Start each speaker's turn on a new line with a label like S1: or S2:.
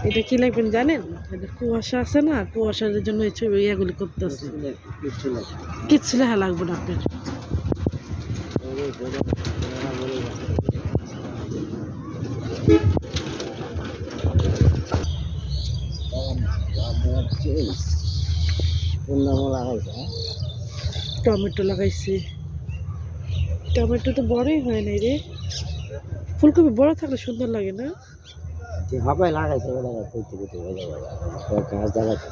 S1: এটা কি লাগবেন জানেন? এটা কুয়াশা আছে না, কুয়াশার জন্য এই ছবি ইয়াগুলি করতেছে। কিচ্ছু লেখা লাগবে না আপনার। টমেটো লাগাইছি। টমেটো তো বড়ই হয় নাই রে। ফুলকপি বড় থাকলে সুন্দর লাগে না?
S2: সবাই লাগাইছে গাছ লাগাইছে।